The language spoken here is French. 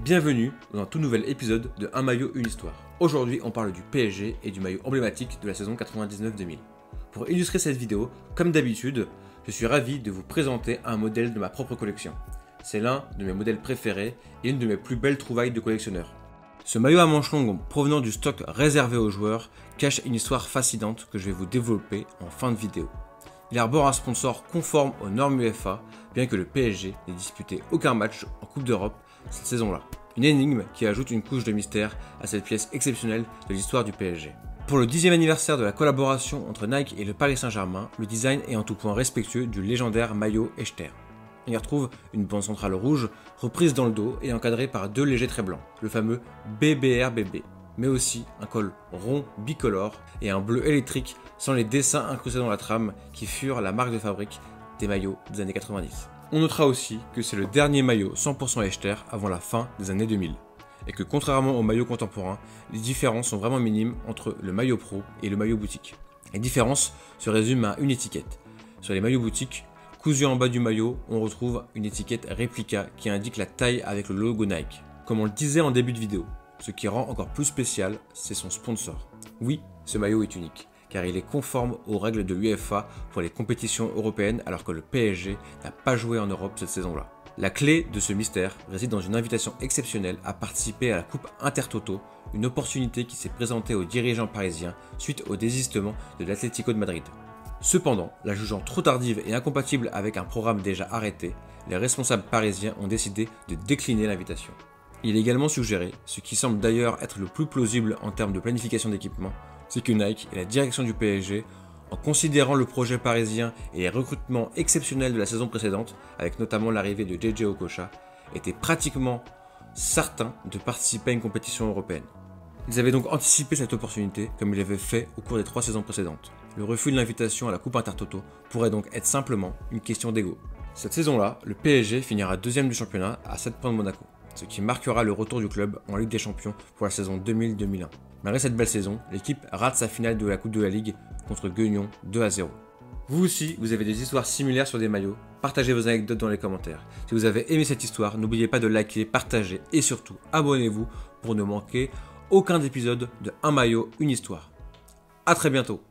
Bienvenue dans un tout nouvel épisode de Un maillot, une histoire. Aujourd'hui, on parle du PSG et du maillot emblématique de la saison 99-2000. Pour illustrer cette vidéo, comme d'habitude, je suis ravi de vous présenter un modèle de ma propre collection. C'est l'un de mes modèles préférés et une de mes plus belles trouvailles de collectionneur. Ce maillot à manches longues provenant du stock réservé aux joueurs cache une histoire fascinante que je vais vous développer en fin de vidéo. Il arbore un sponsor conforme aux normes UEFA, bien que le PSG n'ait disputé aucun match en Coupe d'Europe cette saison-là. Une énigme qui ajoute une couche de mystère à cette pièce exceptionnelle de l'histoire du PSG. Pour le 10e anniversaire de la collaboration entre Nike et le Paris Saint-Germain, le design est en tout point respectueux du légendaire maillot Echter. On y retrouve une bande centrale rouge, reprise dans le dos et encadrée par deux légers traits blancs, le fameux BBRBB, mais aussi un col rond bicolore et un bleu électrique sans les dessins incrustés dans la trame qui furent la marque de fabrique des maillots des années 90. On notera aussi que c'est le dernier maillot 100% Echter avant la fin des années 2000, et que contrairement aux maillots contemporains, les différences sont vraiment minimes entre le maillot pro et le maillot boutique. Les différences se résument à une étiquette. Sur les maillots boutiques, cousu en bas du maillot, on retrouve une étiquette réplica qui indique la taille avec le logo Nike. Comme on le disait en début de vidéo, ce qui rend encore plus spécial, c'est son sponsor. Oui, ce maillot est unique, car il est conforme aux règles de l'UEFA pour les compétitions européennes alors que le PSG n'a pas joué en Europe cette saison-là. La clé de ce mystère réside dans une invitation exceptionnelle à participer à la Coupe Intertoto, une opportunité qui s'est présentée aux dirigeants parisiens suite au désistement de l'Atlético de Madrid. Cependant, la jugeant trop tardive et incompatible avec un programme déjà arrêté, les responsables parisiens ont décidé de décliner l'invitation. Il est également suggéré, ce qui semble d'ailleurs être le plus plausible en termes de planification d'équipement, c'est que Nike et la direction du PSG, en considérant le projet parisien et les recrutements exceptionnels de la saison précédente, avec notamment l'arrivée de JJ Okocha, étaient pratiquement certains de participer à une compétition européenne. Ils avaient donc anticipé cette opportunité comme ils l'avaient fait au cours des 3 saisons précédentes. Le refus de l'invitation à la Coupe Intertoto pourrait donc être simplement une question d'ego. Cette saison-là, le PSG finira 2e du championnat à 7 points de Monaco, ce qui marquera le retour du club en Ligue des Champions pour la saison 2000-2001. Malgré cette belle saison, l'équipe rate sa finale de la Coupe de la Ligue contre Guignon 2-0. Vous aussi, vous avez des histoires similaires sur des maillots, partagez vos anecdotes dans les commentaires. Si vous avez aimé cette histoire, n'oubliez pas de liker, partager et surtout abonnez-vous pour ne manquer aucun épisode de Un maillot, une histoire. A très bientôt.